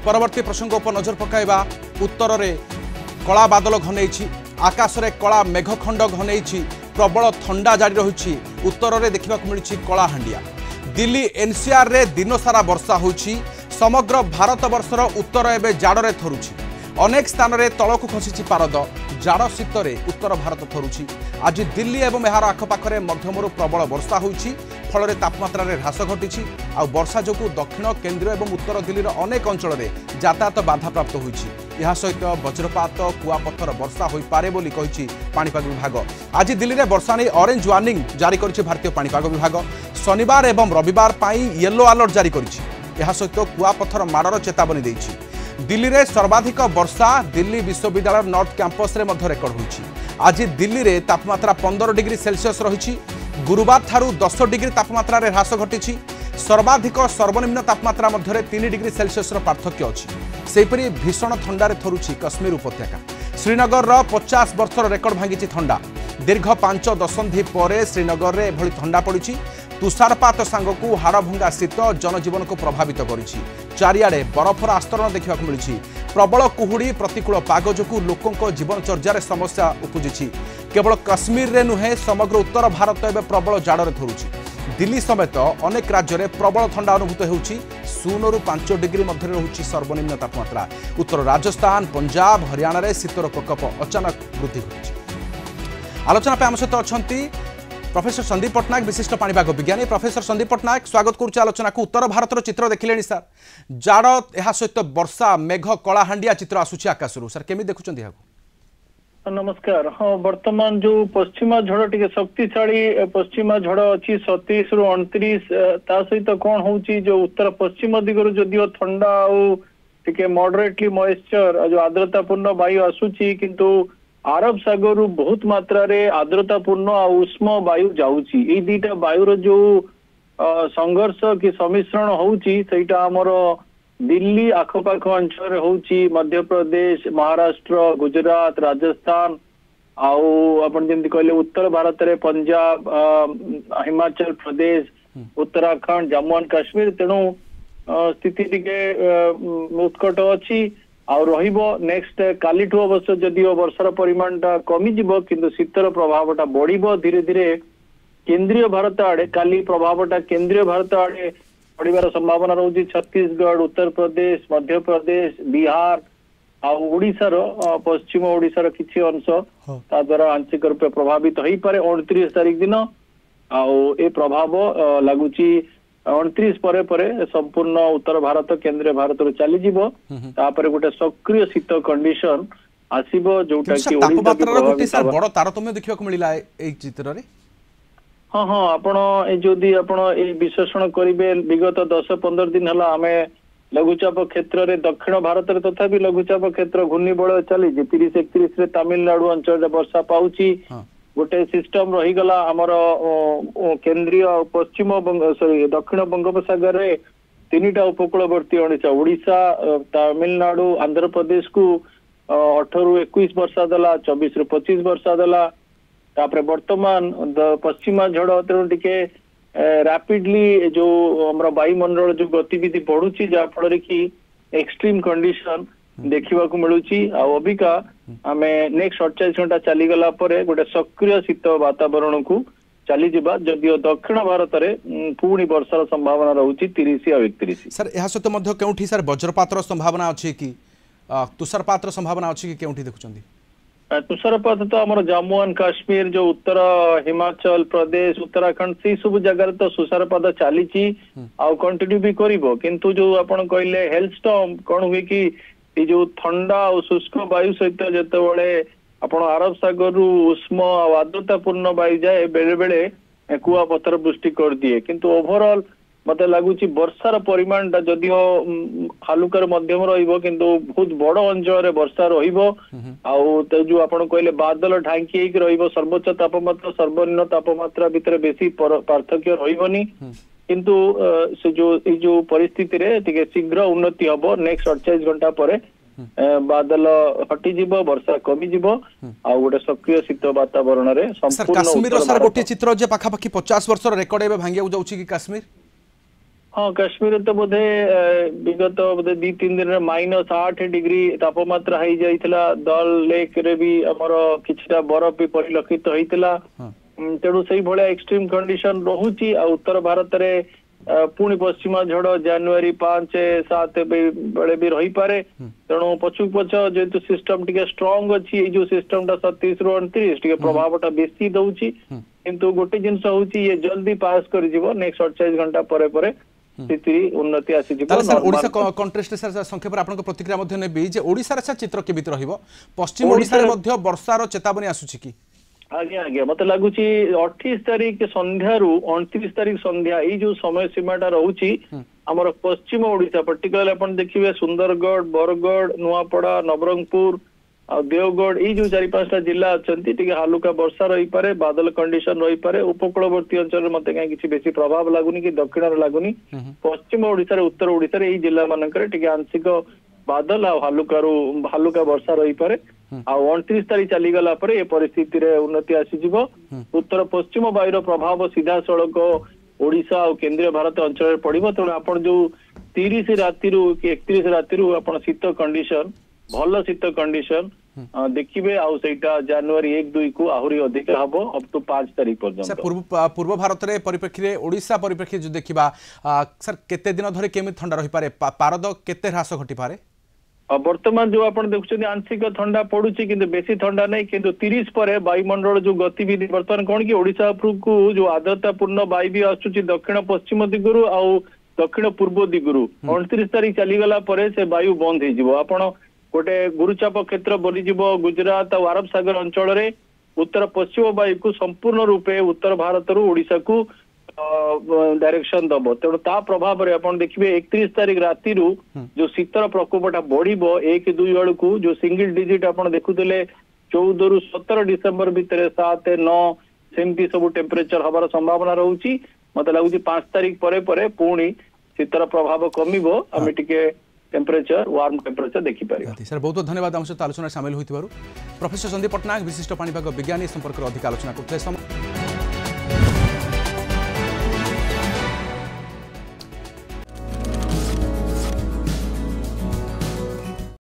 परवर्ती प्रसंग उपर नजर पकाइबा उत्तर में कला बादल घनई आकाश में कला मेघखंड घनई प्रबल ठंडा जारी रही उत्तर में देखा मिली कलाहांडिया दिल्ली एनसीआर रे दिन सारा वर्षा होची समग्र भारत वर्षर उत्तर एवं जाड़े थरुची अनेक स्थान में तलक खसी पारद जाड़ शीतर उत्तर भारत थरुची आज दिल्ली एवं यार आखपाखे मध्यमरू प्रबल वर्षा होची फल तापमात्रा ह्रास घटी आ वर्षा जो दक्षिण केन्द्र एवं उत्तर दिल्लीर अनेक अंचल में यातायात बाधाप्राप्त होती सहित वज्रपात कुआपथर वर्षा हो पारे बोली कही पाणीपाग विभाग आज दिल्ली में वर्षा नहीं ऑरेंज वार्निंग जारी कर भारतीय पाणीपाग विभाग शनिवार एवं रविवार येलो अलर्ट जारी कर सहित कुआपथर माड़र चेतावनी देछि दिल्ली में सर्वाधिक वर्षा दिल्ली विश्वविद्यालय नॉर्थ कैंपस रे मध्य रेकर्ड होइछि आज दिल्ली में तापमात्रा 15 डिग्री सेल्सियस रही गुरुवार ठारू 10 डिग्री तापमात्रा रे ह्रास घटी सर्वाधिक सर्वनिम्न तापमात्रा मध्य 3 डिग्री सेल्सियस पार्थक्य अच्छी सेपरी भीषण थंडारे थरुछि कश्मीर उपत्यका श्रीनगर 50 वर्षर रेकर्ड भांगी थंडा दीर्घ 5 दशंधि पर श्रीनगर में एभली थंडा पड़ी तुषारपात सांगकू हाड़भंगा शीत जनजीवन को प्रभावित करिछि चारिआडे बरफर आस्तरण देखा मिली प्रबल कुहुड़ी प्रतिकूल पाग जो लोकों जीवनचर्या समस्या उपजी केवल कश्मीर रे नुहे समग्र उत्तर भारत एवं प्रबल जाड़े थरुछि दिल्ली समेत अनेक राज्य में प्रबल ठंडा अनुभूत होउछि 0 ରୁ 5 डिग्री मध्य रहुछि सर्वनिम्न तापमात्रा उत्तर राजस्थान पंजाब हरियाणा रे शीतर प्रकोप अचानक वृद्धि होइछि आलोचना पे आम सहित अच्छी प्रोफेसर संदीप पट्टनायक विशिष्ट पाणीपाग विज्ञानी प्रोफेसर संदीप पट्टनायक स्वागत करुच्चे आलोचना को उत्तर भारतर चित्र देखिले सर जाड़ यह सहित वर्षा मेघ कलाहांडिया चित्र आसुची आकाशरू सर केमी देखुछन दिहा नमस्कार हाँ वर्तमान जो पश्चिमा झड़ टी शक्तिशाली पश्चिमा झड़ अच्छी 37 ରୁ 29 ता सहित कौन होची जो उत्तर पश्चिम दिगरु जदियो ठंडा टिके मॉडरेटली मॉइस्चर जो आर्द्रतापूर्ण वायु आसुची किंतु आरब सागर बहुत मात्रा रे आर्द्रतापूर्ण और उष्म वायु जाउची ए दीटा वायुर जो संघर्ष कि सम्मिश्रण होची सेटा हमर दिल्ली आखपाख अंचल होची मध्य प्रदेश महाराष्ट्र गुजरात राजस्थान आपण जेमती कहले उत्तर भारत रे पंजाब हिमाचल प्रदेश उत्तराखंड जम्मू एंड काश्मीर तेणु स्थिति टिके उत्कट अच्छी आउ रहिबो नेक्स्ट कालीठू अवश्य जदियो वर्षार परिमाणटा कमी जिवो किंतु शीतर प्रभावटा बढ़िबो धीरे धीरे केंद्रीय भारत आड़े काली प्रभावटा केंद्रीय भारत आड़े बढ़िबार संभावना रहुछि छत्तीसगढ़ उत्तर प्रदेश मध्य प्रदेश बिहार आउ ओडिशार पश्चिम ओडिशार किछि अंश ता द्वारा आंशिक रूप प्रभावित होई पारे 29 तारिख दिन आउ ए प्रभाव लागुछि 29 परे परे संपूर्ण उत्तर भारत केंद्रीय भारत रो चली जिवो तापर गोटे सक्रिय शीत कंडीशन आसीबो जोटा कि तापमात्रा रो गोटे सर बड़ तारतम्य देखिबा को मिलिला ए चित्र रे हाँ हाँ आपण जदि आपण विश्लेषण करेंगे विगत 10-15 दिन है आम लघुचाप क्षेत्र में दक्षिण भारत में तथापि लघुचाप क्षेत्र घूर्णिबलय चली 30-31 तमिलनाडु अंचल वर्षा पाउची गोटे सिस्टम रहीगला आमर केंद्रीय पश्चिम सॉरी दक्षिण बंगोपसागर रे 3टा उपकूलवर्ती अंचल ओडिशा तमिलनाडु आंध्र प्रदेश को 18 ରୁ 21 वर्षा देला 24 ରୁ 25 वर्षा देला तापरे वर्तमान पश्चिमा झड़ तेणु टिके रैपिडली जो हमर वायुमंडल जो गतिविधि बढ़ुची जहाँ फल कि एक्सट्रीम कंडीशन देखा मिलूची अबिका आम नेक्स्ट 48 घंटा चलीगला गोटे सक्रिय शीत वातावरण को चली जावा जदियो दक्षिण भारत में पुणी वर्षार संभावना रहुची 30 और 31 सर यह सहित मध्य केउठी सर वज्रपात संभावना अच्छी कि तुषारपात संभावना अच्छी कि केउठी देखुछंदी तुषारपात तो आम जम्मू एंड काश्मीर जो उत्तर हिमाचल प्रदेश उत्तराखंड से सब जगह तो तुषारपात चली कंटिन्यू भी करिवो किंतु जो आपण कहले हेलस्टॉर्म कौन हुए कि जो ठंडा और शुष्क वायु सहित जिते आपण अरब सागर उष्म आर्द्रतापूर्ण वायु जाए बेले बेले कुआपथर वृष्टि कर दिए किंतु ओवरऑल मत लगुच वर्षार परिमाणटा जदियो हालुकार मध्यम रहिबो किंतु बहुत बड़ अंचल वर्षा रहिबो आउ जो आपण कहले बादल ढांकी रहिबो सर्वोच्च तापमात्रा सर्वनिम्न तापमात्रा भितर बेसी पार्थक्य रहिबोनी किंतु से जो परिस्थिति रे टिके शीघ्र उन्नति हबो नेक्स्ट 48 घंटा परे बादल हटी जीवो वर्षा कमी जीवो आ गोटे सक्रिय शीत वातावरण रे संपूर्ण काश्मीर सर गोटे चित्र जे पाखा पाखी 50 वर्ष रेकॉर्ड एबे भांगिया जाउची कि काश्मीर हाँ काश्मीर तो बोधे विगत बोधे 2-3 दिन -8 डिग्री तापमात्रा हो जाइथिला दल लेक रे भी हमर किछटा बरफ भी परिलक्षित होइतिला तेणु से भाया एक्सट्रीम कंडीशन रहुची आ उत्तर भारत रे पुणी पश्चिमा झड़ जनवरी 5-7 बेले भी रही पारे तेणु पछुक पछ जेतु सिस्टम टिके स्ट्रांग अछि जो सिस्टम टा 37 ରୁ 29 टिके प्रभावटा बेसी दउची किंतु गोटे जिनस होची ये जल्दी पास कर जीवो नेक्स्ट 48 घंटा परे परे स्थिति उन्नति आसी जीवो सर ओडिशा कंटेस्ट सर संक्षेप आपन प्रतिक्रिया मध्ये नेबी जे ओडिसा रे चित्र केबित रहिबो पश्चिम ओडिसा रे मध्ये वर्षार चेतावनी आसुची की आज्ञा आज्ञा मत लगुच 28 तारीख संध्या 29 तारीख संध्या ये जो समय सीमाटा रोची आमर पश्चिम ओडिशा पर्टिकुलर अपन देखिए सुंदरगढ़ बरगढ़ नुआपड़ा नवरंगपुर देवगढ़ ये जो 4-5टा जिला अच्छा हालुका वर्षा रही पारे बादल कंडीशन रही पारे उपकूलवर्ती अंचल मत कहीं किसी बेसी प्रभाव लगुनि कि दक्षिण लगुनि पश्चिम ओडिशा उत्तर ओडिशा ये जिला मानक आंशिक बादल आ हालुका वर्षा रही पारे आ 29 तारीख चलीगला पर ये परिस्थिति रे उन्नति आसीजिव उत्तर पश्चिम वायुर प्रभाव सीधा सड़क ओडिशा और केंद्रीय भारत अंचल पड़ो तेणु आप जो 30 राति कि 31 राति आप शीत कंडीशन भल शीत कंडीशन देखिए आईटा जनवरी 1-2 को आहरी अधिक हम अप टू 5 तारीख पर्यंत पूर्व भारत रे परिप्रेक्षी ओडिशा परिप्रेक्षी जो देखा सर केते दिन धरे केमी ठंडा रही पारे पारद केते ह्रास घटी पारे वर्तमान जो आप देखुं आंशिक ठंडा पड़ुची किंतु बेसी ठंडा नहीं किंतु 30 पर वायुमंडल जो गतिविधि बर्तमान कौन कि ओडिशा को जो आर्द्रतापूर्ण वायु भी आसुची दक्षिण पश्चिम दिगरु आउ दक्षिण पूर्व दिगरु 29 तारीख चलीगला पर से वायु बंद हो आपण गोटे गुरुचाप क्षेत्र बनीजिव गुजरात और अरब सागर अंचल रे उत्तर पश्चिम वायु को संपूर्ण रूपे उत्तर भारत रु ओडिशा को डायरेक्शन दब तेणु ता प्रभाव रे आपण देखिए 31 तारीख राति जो शीतर प्रकोपटा बढ़िबो 1-2 बेलू को जो सिंगल डिजिट आपण देखुले 14 ରୁ 17 डिसेंबर भितर 7-9 सेमती सब टेम्परेचर हबार संभावना रहउची मते लागुची 5 तारीख परे परे पुणी शीतर प्रभाव कमिबो आमे टिके टेम्परेचर वार्म टेम्परेचर देखि पारि सर बहुत धन्यवाद हम सहित आलोचना शामिल होइतिबारु प्रोफेसर संदीप पटनायक विशिष्ट पाणीपाग विज्ञानी संपर्क अधिक आलोचना करते।